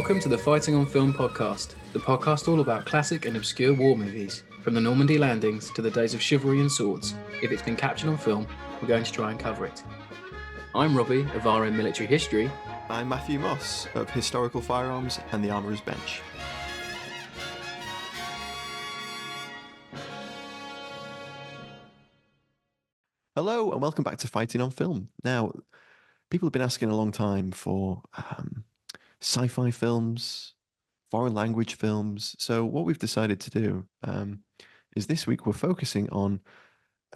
Welcome to the Fighting on Film podcast, the podcast all about classic and obscure war movies, from the Normandy landings to the days of chivalry and swords. If it's been captured on film, we're going to try and cover it. I'm Robbie of RM Military History. I'm Matthew Moss of Historical Firearms and the Armourer's Bench. Hello and welcome back to Fighting on Film. Now, people have been asking a long time for sci-fi films, foreign language films. So what we've decided to do is this week we're focusing on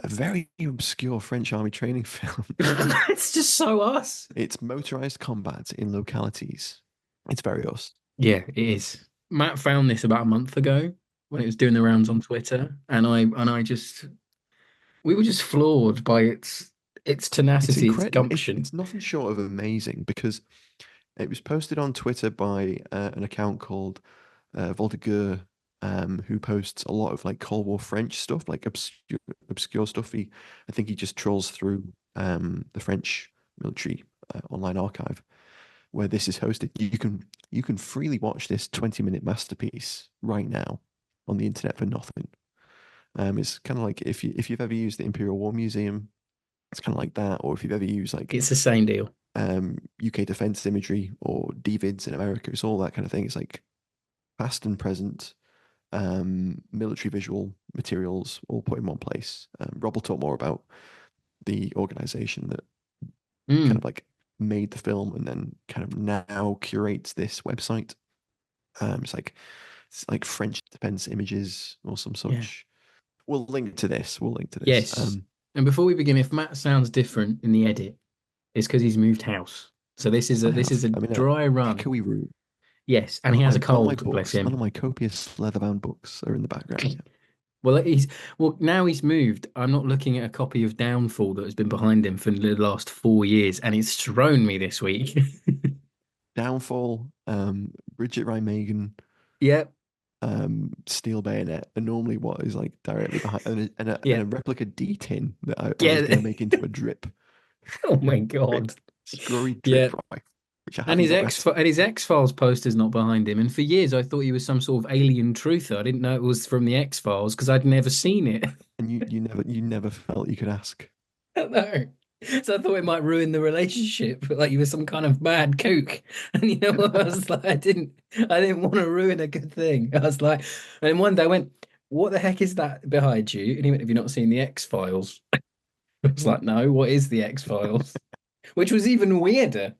a very obscure French army training film. It's just so us. It's Motorized Combat in Localities. It's very us. Yeah, it is. Matt found this about a month ago when it was doing the rounds on Twitter, and we were just floored by its tenacity, its gumption. It's nothing short of amazing because it was posted on Twitter by an account called Voltigeur, who posts a lot of like Cold War French stuff, like obscure stuff. I think he just trolls through the French military online archive where this is hosted. You can freely watch this 20-minute masterpiece right now on the internet for nothing. It's kind of like if you've ever used the Imperial War Museum, it's kind of like that, or if you've ever used like It's the same deal. UK defense imagery or DVIDs in America, it's all that kind of thing. It's like past and present military visual materials all put in one place. Rob will talk more about the organization that kind of like made the film and then kind of now curates this website. It's like French defense images or some such. Yeah. We'll link to this. Yes. And before we begin, if Matt sounds different in the edit, it's because he's moved house. So this is a dry run. Echoey room. Yes, and he has a cold. Bless him. None of my copious leather-bound books are in the background. Well, now he's moved. I'm not looking at a copy of Downfall that has been behind him for the last 4 years, and it's thrown me this week. Downfall, Bridget Ryan-Megan. Yep. Steel Bayonet, and normally what is like directly behind, and a replica D tin that I was going to make into a drip. Oh my god! Screwy drip. Yeah. And his X-Files poster's not behind him. And for years, I thought he was some sort of alien truther. I didn't know it was from the X-Files because I'd never seen it. And you never felt you could ask. No. So I thought it might ruin the relationship, like you were some kind of mad kook. And you know what? I was like, I didn't want to ruin a good thing. I was like, and then one day I went, "What the heck is that behind you?" And he went, "Have you not seen the X-Files?" I was like, "No, what is the X-Files?" Which was even weirder,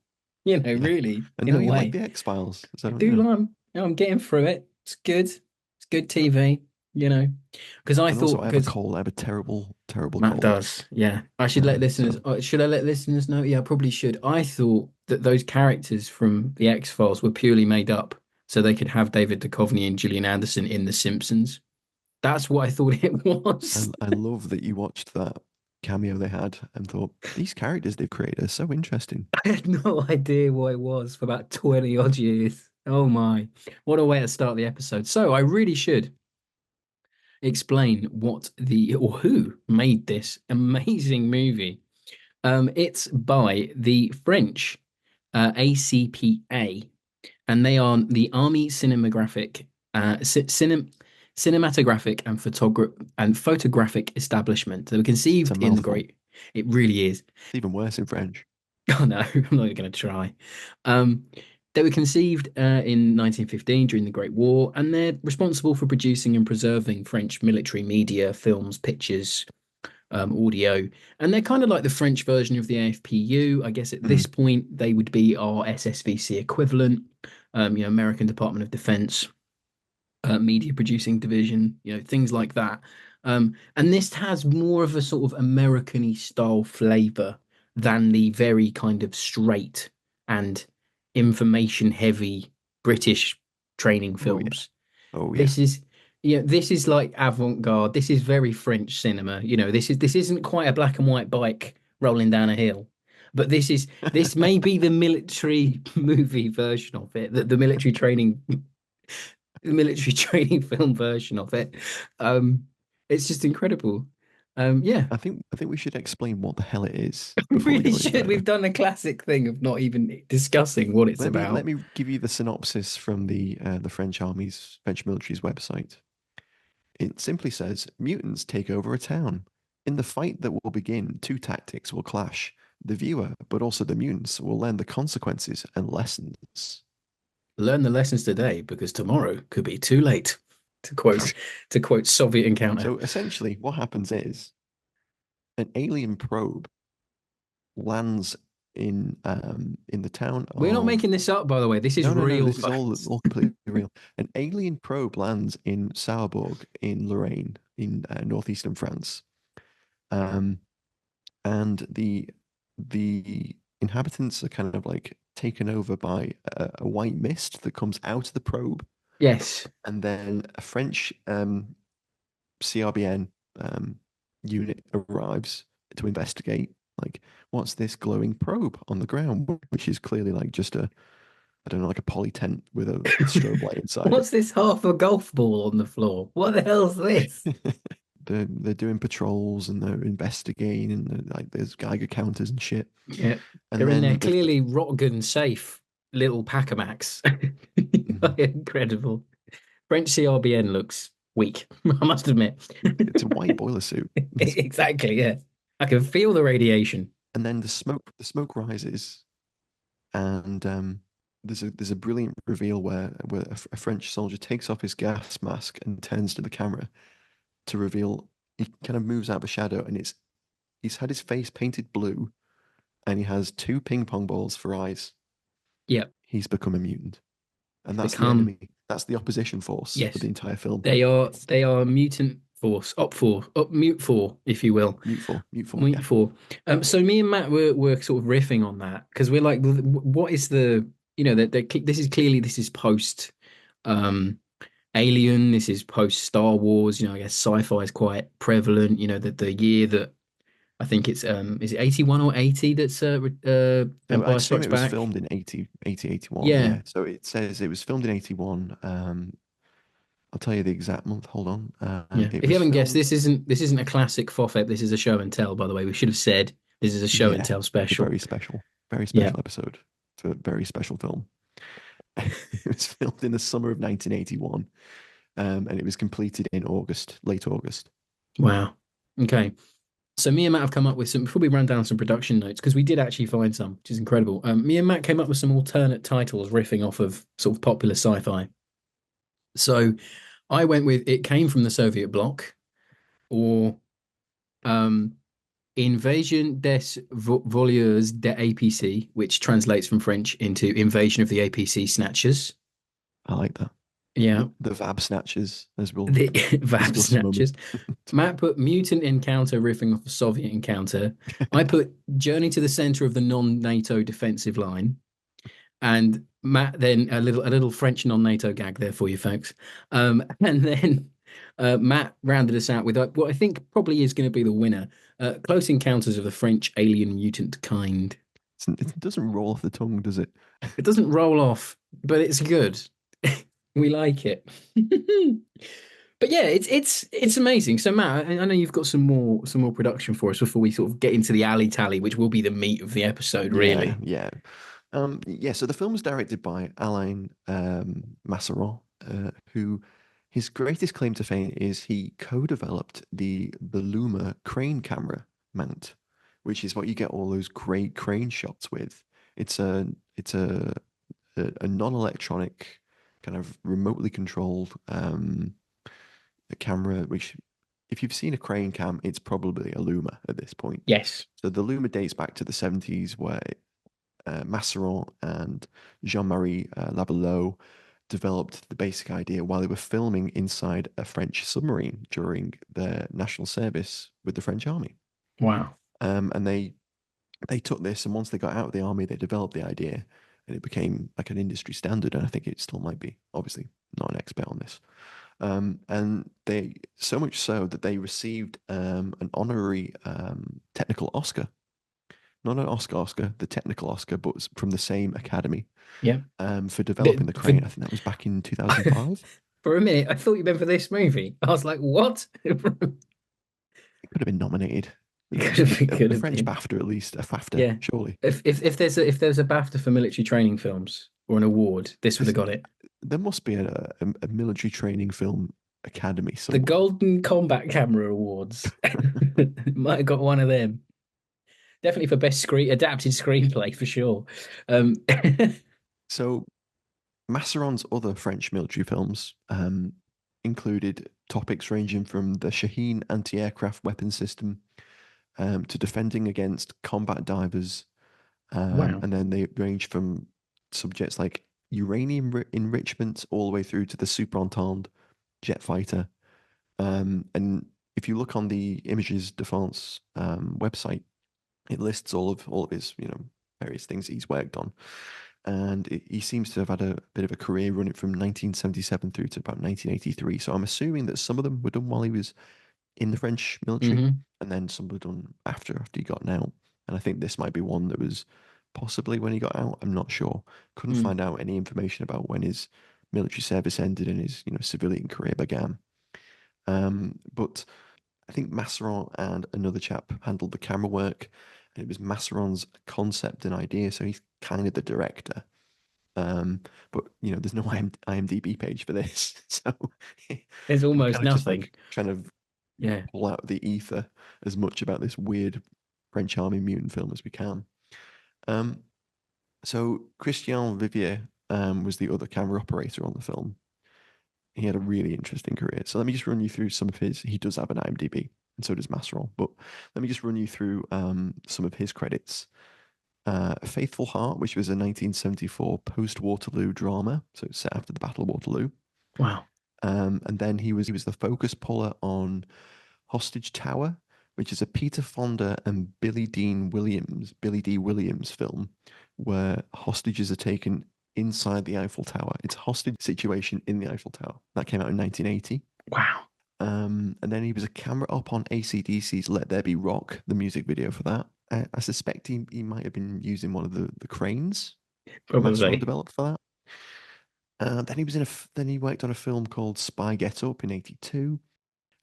really. And in a you way. like the X-Files? I do. I'm getting through it. It's good. It's good TV. Because I thought I have a terrible Matt cold. does, yeah. I should let listeners. Should I let listeners know? Yeah, I probably should. I thought that those characters from the X-Files were purely made up, so they could have David Duchovny and Gillian Anderson in The Simpsons. That's what I thought it was. I love that you watched that cameo they had and thought these characters they've created are so interesting. I had no idea what it was for about 20 odd years. Oh my! What a way to start the episode. So I really should explain who made this amazing movie. It's by the French ACPA, and they are the Army Cinematographic and Photographic Establishment. They were conceived in the Great. It really is. It's even worse in French. Oh no, I'm not going to try. They were conceived in 1915 during the Great War, and they're responsible for producing and preserving French military media, films, pictures, audio. And they're kind of like the French version of the AFPU. I guess at this point, they would be our SSVC equivalent, American Department of Defense, media producing division, things like that. And this has more of a sort of American-y style flavor than the very kind of straight and information heavy British training films. Oh yeah. This is like avant-garde. This is very French cinema. This isn't quite a black and white bike rolling down a hill, but this may be the military movie version of it, the military training film version of it. It's just incredible. Yeah, I think we should explain what the hell it is before we we go any should. We've further. done a classic thing of not even discussing what it's Let about. me give you the synopsis from the French military's website. It simply says mutants take over a town. In the fight that will begin, two tactics will clash. The viewer, but also the mutants, will learn the consequences and lessons. Learn the lessons today because tomorrow could be too late. To quote to quote Soviet encounter. So essentially, what happens is an alien probe lands in the town We're not of making this up, by the way. This is no, real, this is all folks. all completely real. An alien probe lands in Sauerbourg in Lorraine in northeastern France. Um, and the inhabitants are kind of like taken over by a white mist that comes out of the probe, Yes. and then a French CRBN um, unit arrives to investigate. Like, what's this glowing probe on the ground, which is clearly like just a, I don't know, like a poly tent with a strobe light inside it. What's this half a golf ball on the floor? What the hell's this? They're doing patrols and they're investigating and like there's Geiger counters and shit. Yeah. And They're in there then they've clearly rotgun safe little Packamax. mhm. Incredible. French CRBN looks weak, I must admit. It's a white boiler suit. Exactly, yeah. I can feel the radiation. And then the smoke rises, and there's a brilliant reveal where a French soldier takes off his gas mask and turns to the camera to reveal he kind of moves out of a shadow, and he's had his face painted blue, and he has two ping pong balls for eyes. Yeah. He's become a mutant, and that's the Become, enemy. That's the opposition force for yes. the entire film. They are mutant force, mute four, if you will. Mute for, Mute yeah. four. So me and Matt were sort of riffing on that because we're like, what is the, that this is clearly this is post um Alien, this is post Star Wars, I guess sci-fi is quite prevalent, the year that I think it's is it 81 or 80 that's I'd Empire assume Strikes it was Back. filmed in 81. Yeah. Yeah. So it says it was filmed in 81. I'll tell you the exact month. Hold on. Yeah. It If you was haven't guessed, filmed. this isn't a classic FOF. This is a show and tell, by the way. We should have said this is a show and Yeah, tell it's a special. very Yeah. special episode. It's a very special film. It was filmed in the summer of 1981, and it was completed in late August. Wow. Okay. So me and Matt have come up with some, before we run down some production notes, because we did actually find some, which is incredible. Me and Matt came up with some alternate titles riffing off of sort of popular sci-fi. So I went with It Came from the Soviet Bloc or um, Invasion des Voleurs de APC, which translates from French into Invasion of the APC Snatchers. I like that. Yeah, The Vab snatches, as we'll the Vab discuss in a moment. Snatchers. Matt put Mutant Encounter riffing off the Soviet Encounter. I put Journey to the Center of the Non-NATO Defensive Line. And Matt then a little French non-NATO gag there for you folks. And then Matt rounded us out with what I think probably is going to be the winner: Close Encounters of the French Alien Mutant Kind. It doesn't roll off the tongue, does it? It doesn't roll off, but it's good. We like it. But yeah, it's amazing. So Matt, I know you've got some more production for us before we sort of get into the alley tally, which will be the meat of the episode, Yeah, really. yeah. Yeah, so the film was directed by Alain Masseron, who his greatest claim to fame is he co-developed the Luma crane camera mount, which is what you get all those great crane shots with. It's a non-electronic kind of remotely controlled camera, which if you've seen a crane cam, it's probably a Luma at this point. Yes. So the Luma dates back to the 70s where Masseron and Jean-Marie Labellot developed the basic idea while they were filming inside a French submarine during their national service with the French army. Wow. And they took this, and once they got out of the army, they developed the idea, and it became like an industry standard. And I think it still might be. Obviously, not an expert on this. And they so much so that they received an honorary technical Oscar, not an Oscar, the technical Oscar, but from the same academy Yeah. for developing the For crane. I think that was back in 2005. for a minute, I thought you meant for this movie. I was like, what? It could have been nominated. It could have been, could A have French been. BAFTA at least, a FAFTA, Yeah. surely. If there's a BAFTA for military training films or an award, this would have There's, got it. there must be a military training film academy The somewhere. Golden Combat Camera Awards. Might have got one of them. Definitely for best adapted screenplay for sure. Um, So Masseron's other French military films included topics ranging from the Shaheen anti-aircraft weapon system to defending against combat divers, wow. and then they range from subjects like uranium enrichment all the way through to the Super Entente jet fighter. And if you look on the Images Defense website, it lists all of his various things he's worked on, and he seems to have had a bit of a career running from 1977 through to about 1983. So I'm assuming that some of them were done while he was in the French military, Hmm. and then some were done after he got out. And I think this might be one that was possibly when he got out. I'm not sure. Couldn't Mm. find out any information about when his military service ended and his civilian career began. But I think Masseron and another chap handled the camera work, and it was Masseron's concept and idea. So he's kind of the director. Um, but there's no IMDb page for this, so There's I'm almost kind of just nothing. like trying to Yeah. pull out of the ether as much about this weird French Army mutant film as we can. Um, so Christian Vivier was the other camera operator on the film. He had a really interesting career. So let me just run you through some of his. He does have an IMDb, and so does Masseron. But let me just run you through some of his credits. Faithful Heart, which was a 1974 post-Waterloo drama, so it's set after the Battle of Waterloo. Wow. And then he was the focus puller on Hostage Tower, which is a Peter Fonda and Billy D. Williams film, where hostages are taken inside the Eiffel Tower. It's a hostage situation in the Eiffel Tower. That came out in 1980. Wow. And then he was a camera op on AC/DC's Let There Be Rock, the music video for that. I suspect he might have been using one of the cranes that Masseron Probably. developed for that. Then he worked on a film called Spy Get Up in '82.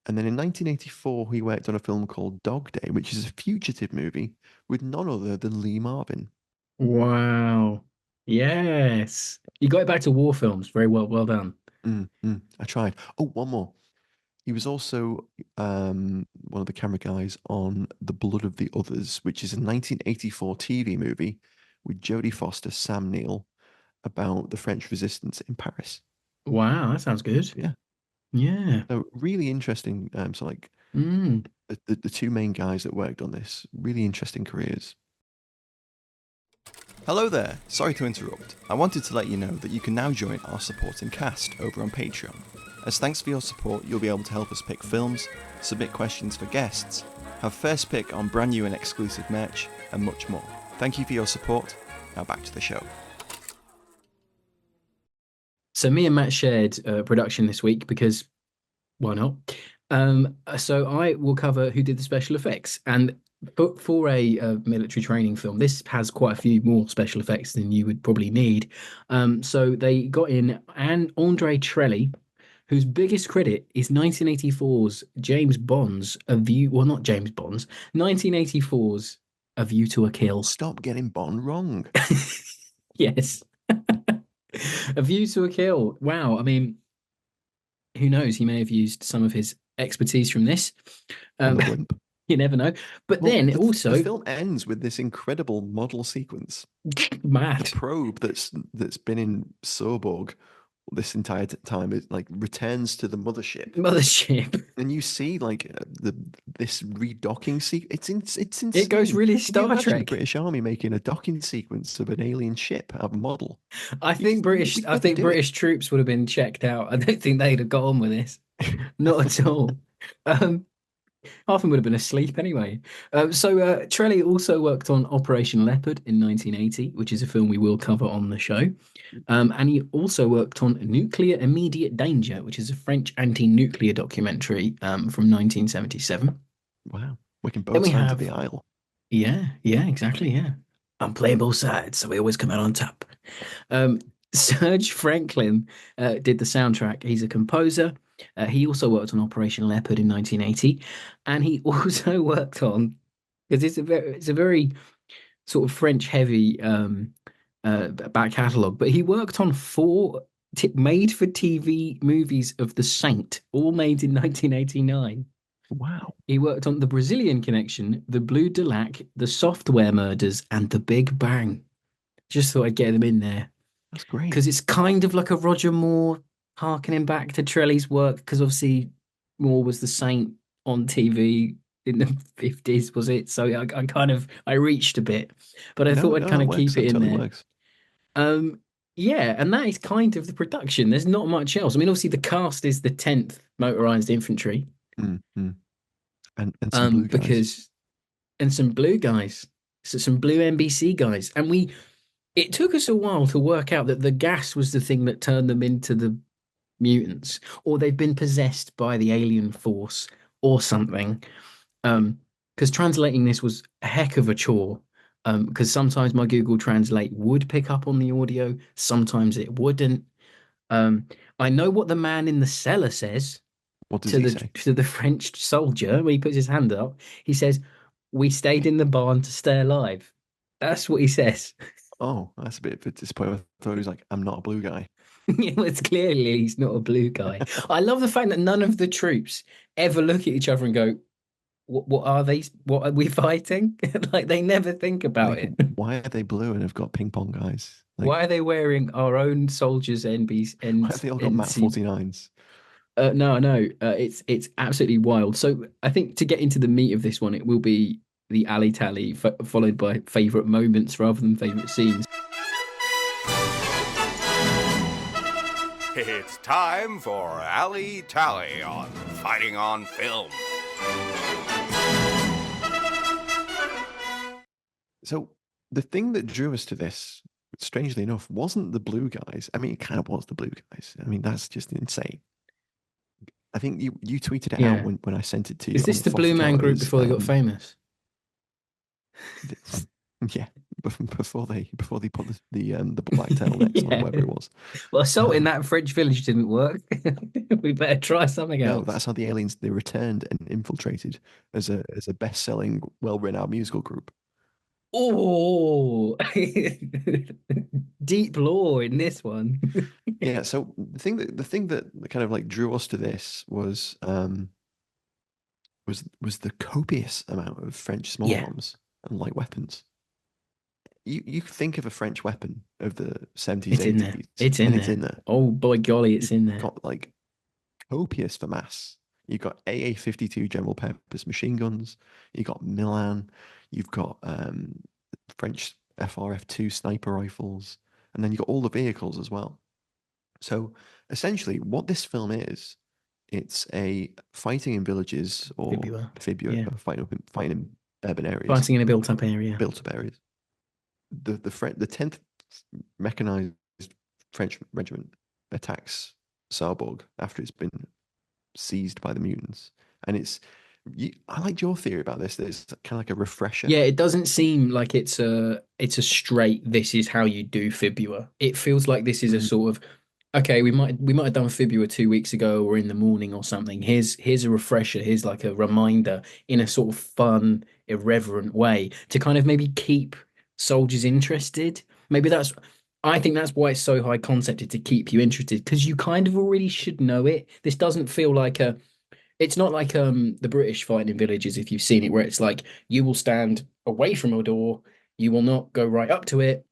And then in 1984, he worked on a film called Dog Day, which is a fugitive movie with none other than Lee Marvin. Wow. Yes. You got it back to war films. Very well, well done. I tried. Oh, one more. He was also one of the camera guys on The Blood of the Others, which is a 1984 TV movie with Jodie Foster, Sam Neill, about the French resistance in Paris. Wow, that sounds good. Yeah. Yeah. So really interesting. So like Mm. the two main guys that worked on this, really interesting careers. Hello there, sorry to interrupt. I wanted to let you know that you can now join our supporting cast over on Patreon. As thanks for your support, you'll be able to help us pick films, submit questions for guests, have first pick on brand new and exclusive merch, and much more. Thank you for your support. Now back to the show. So me and Matt shared production this week because why not? So I will cover who did the special effects, and for a military training film, this has quite a few more special effects than you would probably need. So they got in Andre Trelli, whose biggest credit is 1984's James Bond's A View, well, not James Bond's, 1984's A View to a Kill. Stop getting Bond wrong. Yes. A View to a Kill. Wow. I mean, who knows? He may have used some of his expertise from this. On the blimp. You never know. But Well, then the also film ends with this incredible model sequence. The mad probe that's been in Soborg this entire time, it like returns to the mothership, mothership. and you see like this redocking sequence. It's insane. It goes really Can you Star imagine the Trek. British Army making a docking sequence of an alien ship out of a model? I think British. We'd I never think do it. British troops would have been checked out. I don't think they'd have got on with this. Not at all. Um, Half of them would have been asleep anyway. Trelli also worked on Operation Leopard in 1980, which is a film we will cover on the show. And he also worked on Nuclear Immediate Danger, which is a French anti-nuclear documentary from 1977. Wow, working Then both we sides of the have, aisle. yeah, exactly, yeah. I'm playing both sides, so we always come out on top. Serge Franklin did the soundtrack. He's a composer. He also worked on Operation Leopard in 1980, and he also worked on because it's a very sort of French heavy back catalogue, but he worked on four made for TV movies of The Saint, all made in 1989. Wow, He worked on The Brazilian Connection, The Blue Delac, The Software Murders, and The Big Bang. Just thought I'd get them in there that's great. because it's kind of like a Roger Moore harkening back to Trelly's work because obviously Moore was the Saint on TV in the 50s, was it? So I kind of I reached a bit, but I No, thought I'd no, kind that of works. keep it That in totally there. works. Um, yeah, and that is kind of the production. There's not much else. I mean, obviously the cast is the 10th Motorized Infantry, Mm. And some blue guys. because and some blue guys, so some blue NBC guys, and it took us a while to work out that the gas was the thing that turned them into the mutants, or they've been possessed by the alien force or something. Because translating this was a heck of a chore. Because sometimes my Google Translate would pick up on the audio, sometimes it wouldn't. Um, I know what the man in the cellar says What does he say? to the French soldier when he puts his hand up. He says, "We stayed in the barn to stay alive." That's what he says. Oh, that's a bit of a disappointment. I thought he was like, I'm not a blue guy. It's clearly he's not a blue guy. I love the fact that none of the troops ever look at each other and go, what are they? What are we fighting?" Like they never think about Like, it. why are they blue and have got ping pong guys? Like, Why are they wearing our own soldiers' NBC why and have they all got Matt NC? 49s? No. It's absolutely wild. So I think to get into the meat of this one, it will be the alley tally followed by favorite moments rather than favorite scenes. It's time for Alley Tally on Fighting on Film. So the thing that drew us to this, strangely enough, wasn't the blue guys. I mean, it kind of was the blue guys. I mean, that's just insane. I think you tweeted it out Yeah. when I sent it to you Is on this the Blue Foth Man Group Gallows. before they got famous? Yeah, before they put the black turtlenecks on, Yeah. whatever it was. Well, assault in that French village didn't work. We better try something No, else. that's how the aliens they returned and infiltrated as a best-selling, well-written out musical group. Oh, deep lore in this one. Yeah, so the thing that kind of like drew us to this was the copious amount of French small Yeah, arms and light weapons. You think of a French weapon of the 70s, it's in there. 80s, It's and in it's there. in there. Oh, boy, golly, it's You've in there. got like copious for mass. You've got AA-52 general purpose machine guns. You've got Milan. You've got French FRF2 sniper rifles, and then you've got all the vehicles as well. So essentially, what this film is, it's a fighting in villages or Fibula. fibula, Yeah. fighting in urban areas, Fighting in a built-up area. built-up areas. The 10th mechanized French regiment attacks Saarburg after it's been seized by the mutants, and I liked your theory about this. That it's kind of like a refresher. Yeah, it doesn't seem like it's a straight this is how you do Fibula. It feels like this is a Mm. sort of okay, we might have done Fibula 2 weeks ago or in the morning or something. Here's a refresher, here's like a reminder in a sort of fun, irreverent way to kind of maybe keep soldiers interested. Maybe I think that's why it's so high concepted to keep you interested because you kind of already should know it. This doesn't feel like it's not like the British fighting in villages if you've seen it where it's like you will stand away from a door, you will not go right up to it,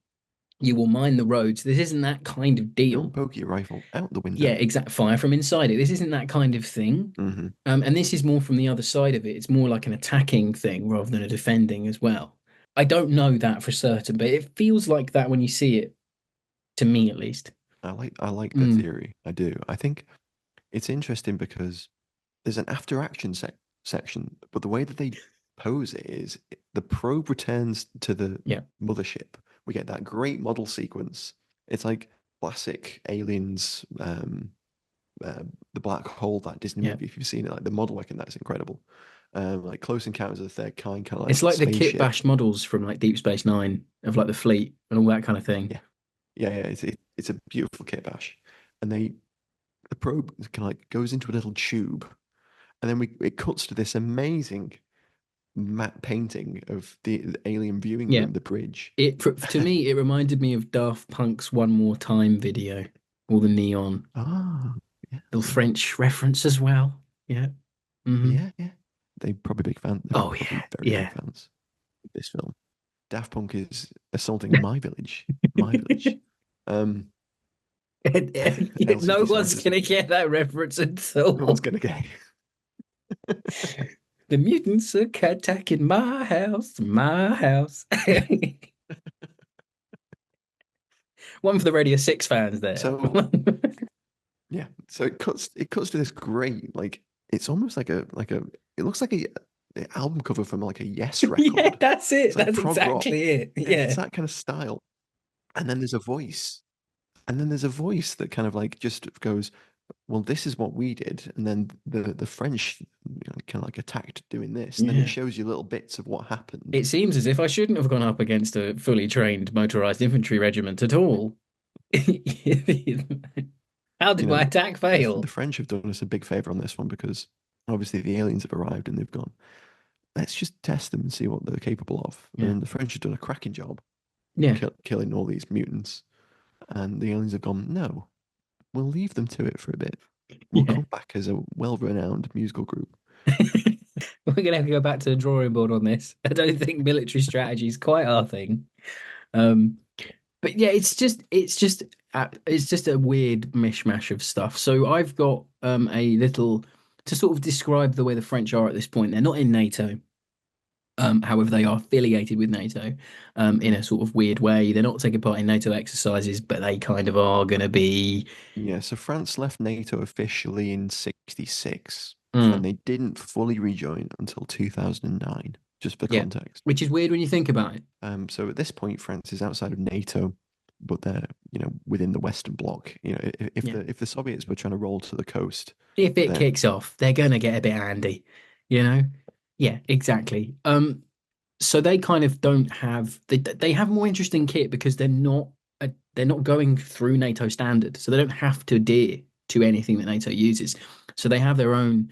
you will mind the roads. This isn't that kind of Don't deal. poke your rifle out the Yeah, window. exact fire from inside it. This isn't that kind of thing. Hmm. And this is more from the other side of it. It's more like an attacking thing rather than a defending as well. I don't know that for certain, but it feels like that when you see it, to me at least. I like the Mm, theory. I do. I think it's interesting because there's an after action section, but the way that they pose it is the probe returns to the yeah, mothership. We get that great model sequence. It's like classic Aliens, the black hole, that Disney yeah. movie. If you've seen it, like the model work in that's incredible. Like Close Encounters of the Third Kind, kind of It's like like the kit spaceship. bash models from like Deep Space Nine of like the fleet and all that kind of thing. Yeah, yeah. It's a beautiful kit bash, and they the probe kind of like goes into a little tube, and then it cuts to this amazing matte painting of the alien viewing Yeah. room, the bridge. To me, it reminded me of Daft Punk's One More Time video, all the neon, Ah, little yes, yes. French reference as well. Yeah. Hmm. Yeah, yeah. They probably big fan. They're Oh probably yeah, very big yeah. fans of this film. Daft Punk is assaulting my village. My village. Um, No LCD sound one's gonna system. get that reference at No one's all. gonna get The mutants are attacking my house, my house. One for the Radio 6 fans there. So yeah, so it cuts to this great, like it's almost like a it looks like a album cover from like a Yes Yeah, record. that's It's it. like That's prog rock. exactly it. It's Yeah. that kind of style. And then there's a voice. And then there's a voice that kind of like just goes, well, this is what we did. And then the French kind of like attacked doing this. And then it Yeah. shows you little bits of what happened. It seems as if I shouldn't have gone up against a fully trained motorized infantry regiment at all. How You did my know, attack the fail? French have done us a big favor on this one because obviously the aliens have arrived and they've gone, let's just test them and see what they're capable of. Yeah. And the French have done a cracking job Yeah. killing all these mutants. And the aliens have gone, no, we'll leave them to it for a bit. We'll Yeah. come back as a well-renowned musical group. We're gonna have to go back to the drawing board on this. I don't think military strategy is quite our thing. Um, but yeah, it's just a weird mishmash of stuff. So I've got a little to sort of describe the way the French are at this point. They're not in NATO. However, they are affiliated with NATO in a sort of weird way. They're not taking part in NATO exercises, but they kind of are going to be. Yeah, so France left NATO officially in 66, and Mm, they didn't fully rejoin until 2009, just for yeah, context. which is weird when you think about it. So at this point, France is outside of NATO, but they're, within the Western Bloc. If Yeah, the Soviets were trying to roll to the coast, if it then kicks off, they're going to get a bit handy, you know. Yeah, exactly. So they kind of don't have they have more interesting kit because they're not going through NATO standard, so they don't have to adhere to anything that NATO uses. So they have their own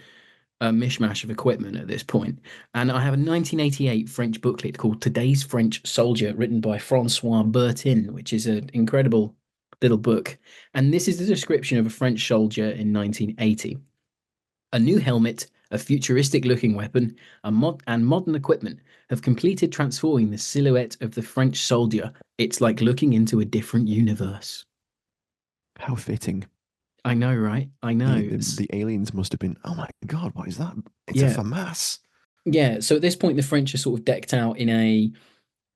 mishmash of equipment at this point. And I have a 1988 French booklet called Today's French Soldier, written by Francois Bertin, which is an incredible little book. And this is the description of a French soldier in 1980. A new helmet, a futuristic looking weapon, and modern equipment have completed transforming the silhouette of the French soldier. It's like looking into a different universe. how fitting. I know, right? I The, know. the the aliens must have been, oh my God, what is that? It's a Yeah. FAMAS. Yeah. So at this point, the French are sort of decked out in a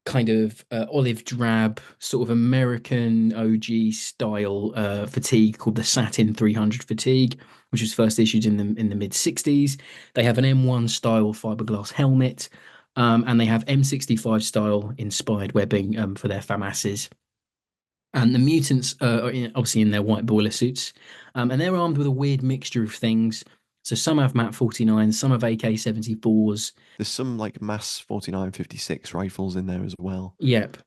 kind of olive drab, sort of American OG style fatigue called the Satin 300 fatigue, which was first issued in the mid 60s. They have an M1 style fiberglass helmet, and they have M65 style inspired webbing for their FAMASs. And the mutants are obviously in their white boiler suits, and they're armed with a weird mixture of things. So some have MAT 49s, some have AK 74s. There's some like mass 49-56 rifles in there as well. Yep.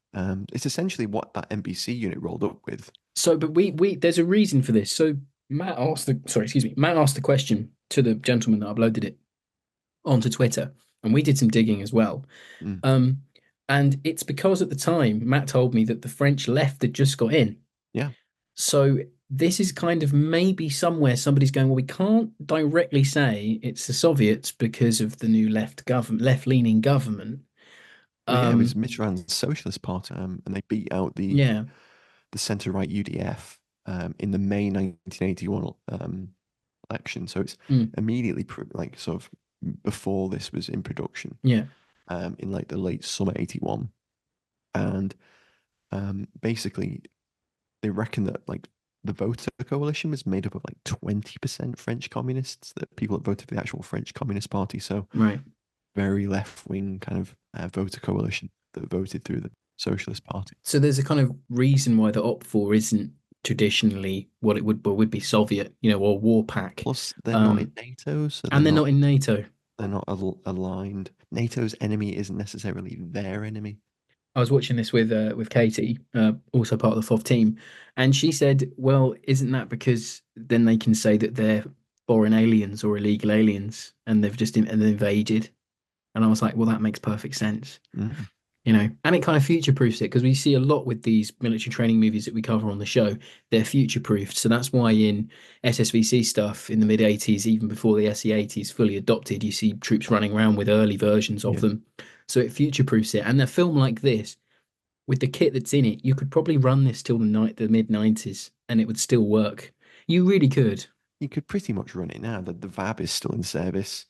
It's essentially what that NBC unit rolled up with. So, but we there's a reason for this. So Matt asked the question to the gentleman that uploaded it onto Twitter, and we did some digging as well. Mm. Um, and it's because at the time Matt told me that the French left had just got in. Yeah. So this is kind of maybe somewhere somebody's going, well, we can't directly say it's the Soviets because of the new left-leaning government. Well, yeah, it was Mitterrand's Socialist Party, and they beat out Yeah. the centre-right UDF in the May 1981 election. So it's Mm, immediately like sort of before this was in production, yeah. in like the late summer 81. And basically they reckon that like the voter coalition was made up of like 20% French communists, that people that voted for the actual French Communist Party. So Right. very left-wing kind of voter coalition that voted through the Socialist Party. So there's a kind of reason why the OPFOR isn't traditionally what it would be Soviet, or war pack. Plus, they're not in NATO, so and they're not in NATO. they're not aligned. NATO's enemy isn't necessarily their enemy. I was watching this with Katie, also part of the FOV team, and she said, "Well, isn't that because then they can say that they're foreign aliens or illegal aliens, and they've just and invaded?" And I was like, "Well, that makes perfect sense." Mm. And it kind of future proofs it because we see a lot with these military training movies that we cover on the show. They're future proofed. So that's why in SSVC stuff in the mid 80s, even before the SE 80s fully adopted, you see troops running around with early versions of Yeah. them. So it future proofs it. And a film like this, with the kit that's in it, you could probably run this till the mid 90s and it would still work. You really could. You could pretty much run it now. The VAB is still in service.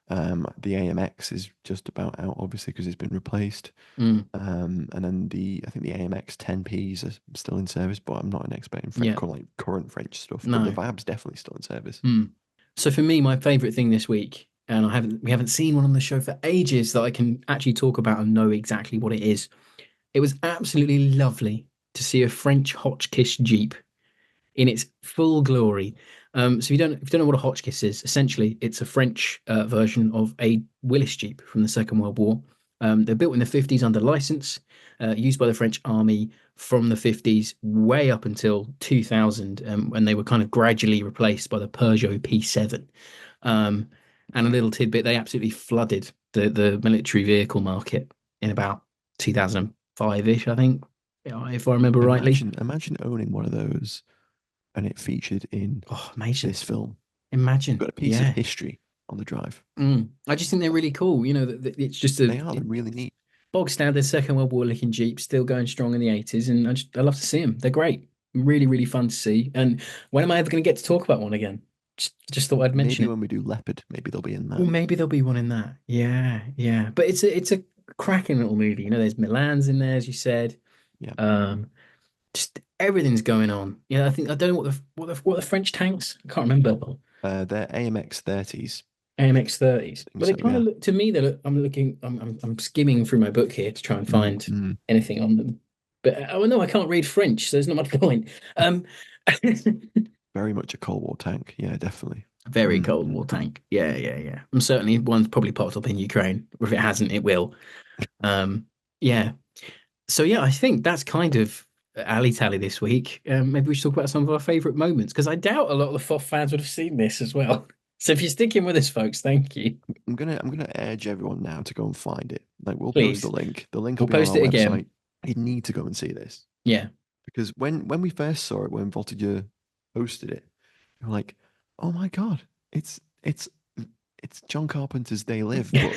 The AMX is just about out, obviously, because it's been replaced. Mm, And then I think the AMX 10Ps are still in service, but I'm not an expert in yeah, current French stuff. But the no. VAB's definitely still in service. Mm. So for me, my favorite thing this week, and we haven't seen one on the show for ages that I can actually talk about and know exactly what it is. It was absolutely lovely to see a French Hotchkiss Jeep in its full glory. So if you don't know what a Hotchkiss is, essentially it's a French version of a Willis Jeep from the Second World War. They're built in the 50s under license, used by the French Army from the 50s way up until 2000, when they were kind of gradually replaced by the Peugeot P7. Um, and a little tidbit, they absolutely flooded the military vehicle market in about 2005-ish, I think, if I remember rightly. Imagine owning one of those and it featured in Oh, amazing. this film. You've Imagine. got a piece of Yeah. history on the drive. I just think they're really cool. That it's just They are. They're really neat. bog standard Second World War looking Jeep, still going strong in the 80s. And I love to see them. They're great. Really, really fun to see. And when am I ever going to get to talk about one again? Just thought I'd mention Maybe it. when we do Leopard, maybe they'll be in Well, that. maybe there'll be one in that. Yeah, yeah. But it's a cracking little movie. There's MILANs in there, as you said. Yeah. Um, just everything's going on. I don't know what the French tanks. I can't remember. They're AMX 30s. AMX 30s. I think But they so, kind yeah. of look to me. They look. I'm looking. I'm skimming through my book here to try and find Mm. anything on them. But oh no, I can't read French, so there's not much point. Very much a Cold War tank. Yeah, definitely. Very Mm. Cold War tank. Yeah, yeah, yeah. I'm certainly one's probably popped up in Ukraine. Or if it hasn't, it will. Um, yeah. So yeah, I think that's kind of alley tally this week. Maybe we should talk about some of our favourite moments because I doubt a lot of the FOF fans would have seen this as well. So if you're sticking with us, folks, thank you. I'm gonna urge everyone now to go and find it. Like we'll post the Please, link. The link will we'll be on post our it again. website. You need to go and see this. Yeah. Because when we first saw it, when Voltaire posted it, we were like, oh my God, it's it's John Carpenter's They Live, but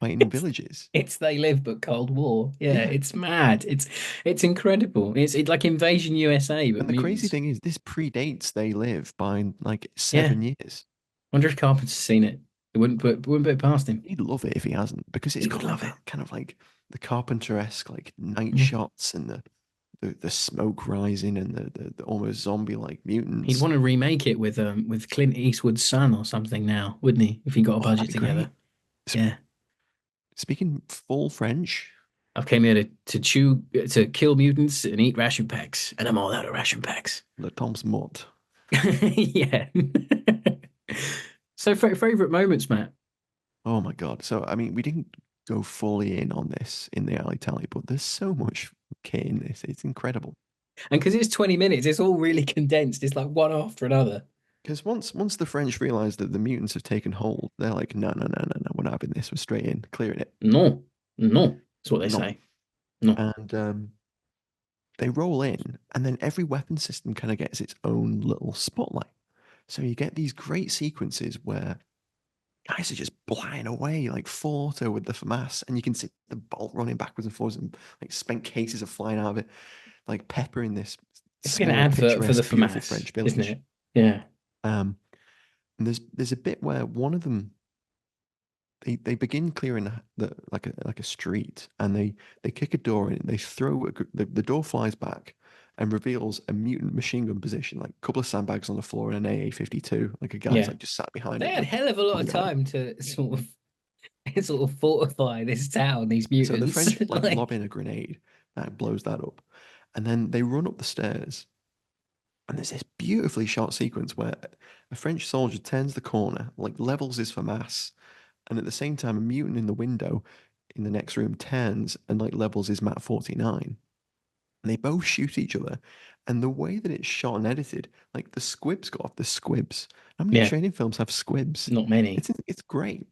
fighting in It's villages. it's They Live but Cold War. Yeah, Yeah. it's mad. It's incredible. It's like Invasion USA but And the crazy mutants. thing is this predates They Live by like Yeah. 7 years. Wonder if Carpenter's seen it. It wouldn't put it past him. He'd love it if he hasn't, because it's He would got like love it. that kind of like the Carpenter-esque like night Yeah. shots and the smoke rising and the almost zombie like He'd mutants. want to remake it with Clint Eastwood's son or something now, wouldn't he? If he got a Oh, that'd budget be great. together. Yeah. Speaking full French, I've came here to kill mutants and eat ration packs, and I'm all out of ration packs. Le Temps Mort. Yeah. So favorite moments, Matt. Oh my God. So, I mean, we didn't go fully in on this in the alley tally, but there's so much kit in this. It's incredible. And because it's 20 minutes, it's all really condensed. It's like one after another. Because once the French realize that the mutants have taken hold, they're like, no, no, no, no, no, we're not having this. We're straight in, clearing it. No, no, that's what they No. say. No. And they roll in, and then every weapon system kind of gets its own little spotlight. So you get these great sequences where guys are just flying away like full auto with the FAMAS, and you can see the bolt running backwards and forwards, and like spent cases are flying out of it, like pepper in this It's like an small, advert for the picturesque, beautiful FAMAS, French isn't village. it? Yeah. And there's a bit where one of them they begin clearing like a street, and they kick a door in, they throw the door flies back and reveals a mutant machine gun position, like a couple of sandbags on the floor and an AA-52, like a guy's Yeah. like just sat behind They it, had like hell of a lot of holding on it. time to sort of fortify this town, these So the mutants. French like Like, lob in a grenade that blows that up, and then they run up the stairs, and there's this beautifully shot sequence where a French soldier turns the corner, like levels his FAMAS, and at the same time, a mutant in the window in the next room turns and like levels his Mat 49. And they both shoot each other. And the way that it's shot and edited, like the squibs go off the squibs. How many Yeah, training films have squibs? not many. It's great.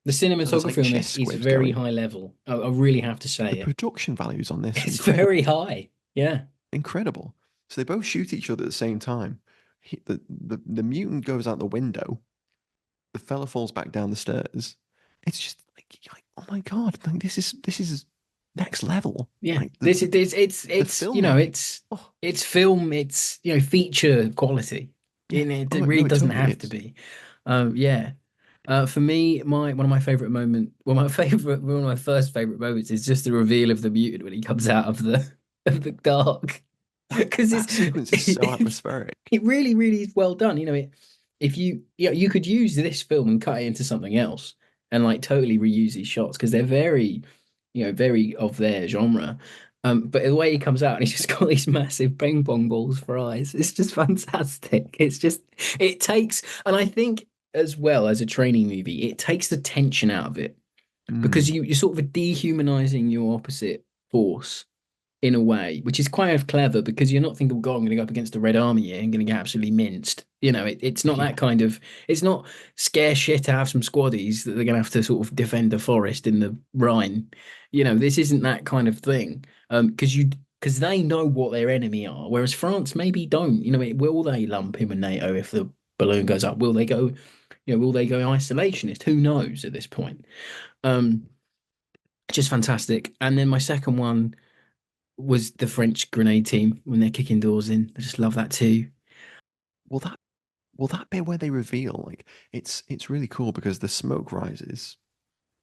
The So there's like cinematography on this chest is squibs very going. high level. I really have to The say it. production values on this are It's very incredible. high. Yeah. Incredible. So they both shoot each other at the same time. The mutant goes out the window. The fella falls back down the stairs. It's just like, oh my god, like this is next level. Yeah. Like This is the it's you know, filmmaking. Oh it's film, it's feature quality. yeah. It Oh really no, it doesn't totally have to is. be. Yeah. For me, my one of my favorite one of my first favorite moments is just the reveal of the mutant when he comes out of the of the dark, because That sequence is so atmospheric. it really, really is well done. If you could use this film and cut it into something else and like totally reuse these shots because they're very, very of their genre. But the way he comes out and he's just got these massive ping pong balls for eyes, it's just fantastic. It takes, and I think as well as a training movie, it takes the tension out of it because Mm, you're sort of dehumanizing your opposite force in a way, which is quite clever because you're not thinking, oh, God, I'm going to go up against the Red Army here and going to get absolutely minced. It's not that yeah. kind of, it's not scare shit to have some squaddies that they're going to have to sort of defend a forest in the Rhine. This isn't that kind of thing. Because they know what their enemy are, whereas France maybe don't. Will they lump him and NATO if the balloon goes up? Will they go isolationist? Who knows at this point? Um, just fantastic. And then my second one was the French grenade team when they're kicking doors in. I just love that too. Well, that bit where they reveal, like, it's really cool because the smoke rises,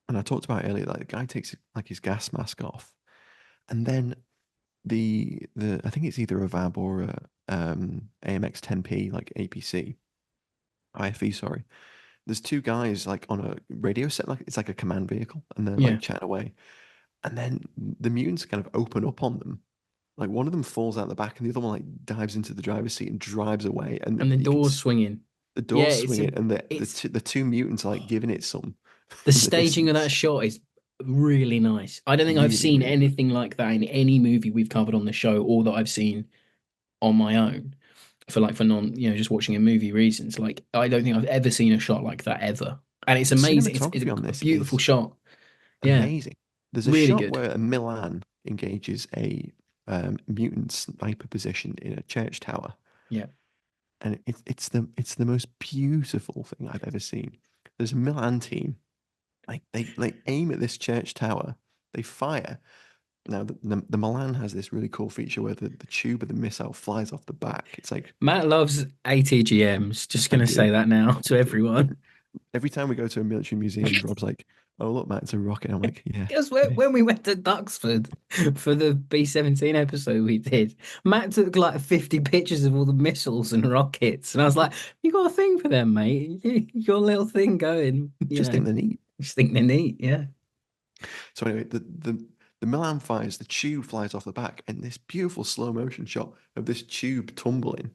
and I talked about earlier, like the guy takes like his gas mask off, and then the I think it's either a VAB or a AMX 10P, like APC, IFE, sorry. There's two guys like on a radio set, like it's like a command vehicle, and they're Yeah. like chatting away, and then the mutants kind of open up on them. Like one of them falls out the back, and the other one like dives into the driver's seat and drives away, and And the you can doors swinging. the Yeah, doors swinging, and it's the two mutants are like giving it some the from the staging of that distance. shot is really nice. I don't think I've Really, seen really good. anything like that in any movie we've covered on the show or that I've seen on my own for non, just watching a movie reasons. Like I don't think I've ever seen a shot like that ever. And it's The amazing. It's cinematography on a this beautiful is shot. Yeah, amazing. There's a really shot good. where a Milan engages a mutant sniper position in a church tower, Yeah. and it's the most beautiful thing I've ever seen. There's a Milan team, like they aim at this church tower, they fire. Now the Milan has this really cool feature where the tube of the missile flies off the back. It's like Matt loves ATGMs. Just I gonna say do, that now I to do. everyone. Every time we go to a military museum, Rob's like, "Oh look, Matt, it's a rocket." I'm like, "Yeah, Because it is." when we went to Duxford for the B-17 episode we did, Matt took like 50 pictures of all the missiles and rockets. And I was like, you got a thing for them, mate. You got a little thing going, Just think they're neat. just think they're neat. Yeah. So anyway, the Milan fires, the tube flies off the back, and this beautiful slow motion shot of this tube tumbling.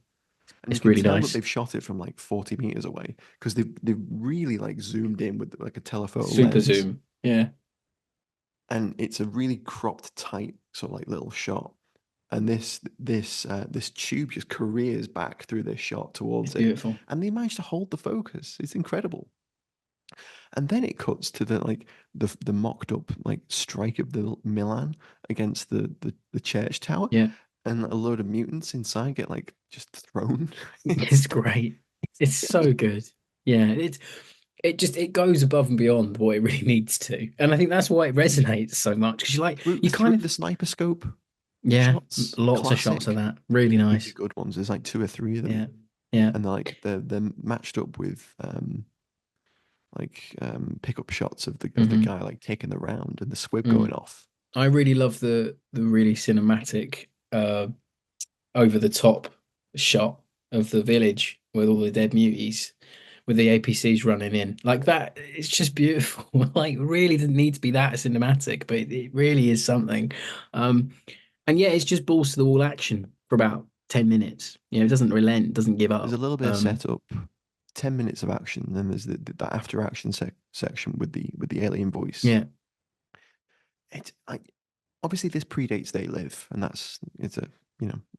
And you It's can really tell that nice. they've shot it from like 40 meters away because they've really like zoomed in with like a telephoto Super lens, zoom. Yeah. and it's a really cropped, tight sort of like little shot. And this tube just careers back through this shot It's towards it, beautiful. and they managed to hold the focus. It's incredible. And then it cuts to the mocked up like strike of the Milan against the church tower, Yeah. and a load of mutants inside get like just thrown. It's great. It's so good. Yeah. It goes above and beyond what it really needs to. And I think that's why it resonates so much. Because you kind through of the sniper scope Yeah, shots, lots of shots of classic. that. Really Really nice. good ones. There's like two or three of them, Yeah, yeah. and they're matched up with pickup shots of the hmm guy like taking the round and the squib going Mm. off. I really love the really cinematic, over the top shot of the village with all the dead muties, with the APCs running in like that. It's just beautiful. Like, really didn't need to be that cinematic, but it really is something. Um, and yeah, it's just balls to the wall action for about 10 minutes. It doesn't relent, doesn't give There's a up. little bit of setup, 10 minutes of action, and then there's the after action section with the alien voice. Yeah, Obviously this predates They Live, and it's a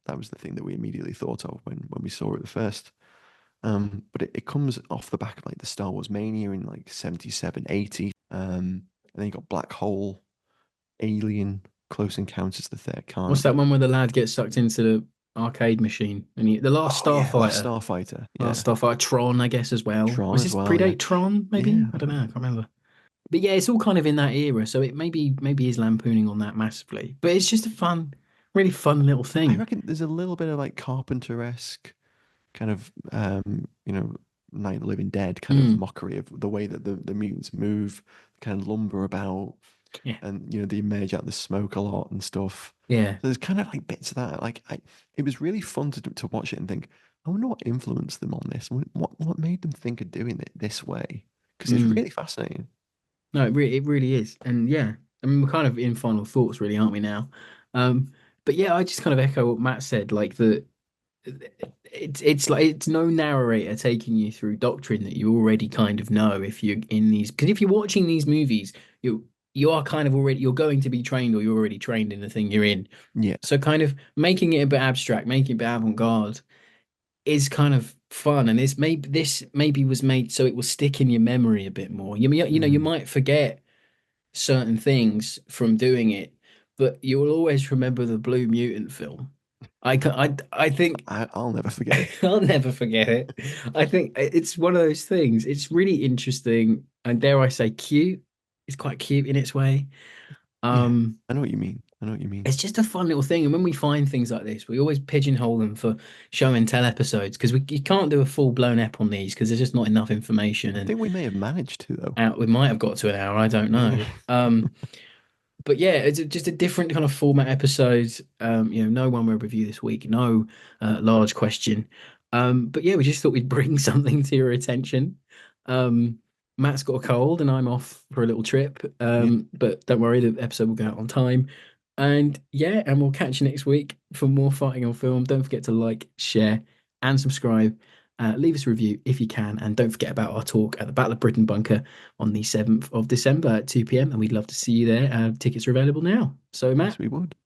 that was the thing that we immediately thought of when we saw it the first. But it comes off the back of like the Star Wars mania in like 77, 80. And then you got Black Hole, Alien, Close Encounters of the Third What's Kind. that one where the lad gets sucked into the arcade machine and the Last Oh yeah, Last Starfighter, Starfighter. Yeah, Last Starfighter, Tron, I guess as well. Tron Was as this well. Yeah, predate Tron? Maybe yeah, I don't know. I can't remember. But yeah, it's all kind of in that era, so it maybe is lampooning on that massively. But it's just a fun, really fun little I thing. reckon there's a little bit of like Carpenter-esque kind of Night of the Living Dead kind of Mm, mockery of the way that the mutants move, kind of lumber about, yeah, and they emerge out of the smoke a lot and stuff. yeah. So there's kind of like bits of that. Like it was really fun to watch it and think, I wonder what influenced them on this. What made them think of doing it this way? Because it's Mm. really fascinating. No, it really is. And yeah, I mean, we're kind of in final thoughts, really, aren't we now? But yeah, I just kind of echo what Matt said, like it's like it's no narrator taking you through doctrine that you already kind of know if you're in these, because if you're watching these movies, you are kind of already, you're going to be trained, or you're already trained in the thing you're in. Yeah. So kind of making it a bit abstract, making it a bit avant-garde is kind of fun, and this maybe was made so it will stick in your memory a bit more. You know, you Mm. might forget certain things from doing it, but you will always remember the Blue Mutant film. I think I'll never forget it. I'll never forget it. I think it's one of those things. It's really interesting, and dare I say, cute. It's quite cute in its way. Yeah, Um, I know what you mean. I know what you mean. it's just a fun little thing, and when we find things like this, we always pigeonhole them for show and tell episodes because you can't do a full blown ep on these because there's just not enough information, I and think we may have managed to though. out we might have got to an hour. I don't Yeah. know. But yeah, it's just a different kind of format episode. No one word review this week, no large question. But yeah, we just thought we'd bring something to your attention. Um, Matt's got a cold and I'm off for a little trip. Yeah. But don't worry, the episode will go out on time. And yeah, and we'll catch you next week for more fighting on film. Don't forget to like, share, and subscribe. Leave us a review if you can, and don't forget about our talk at the Battle of Britain Bunker on the 7th of December at 2 p.m. and we'd love to see you there. Tickets are available now. So, Yes, Matt, we would.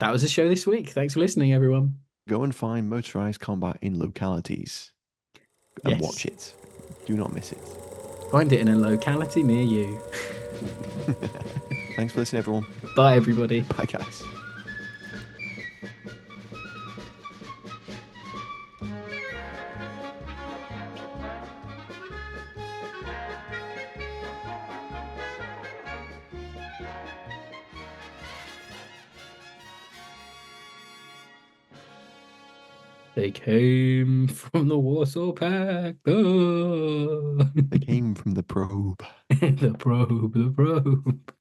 that was the show this week. Thanks for listening, everyone. Go and find Motorized Combat in Localities and watch Yes, it. Do not miss it. find it in a locality near you. Thanks for listening, everyone. Bye, everybody. Bye, guys. They came from the Warsaw Pact. Oh. They came from the probe. The probe, the probe.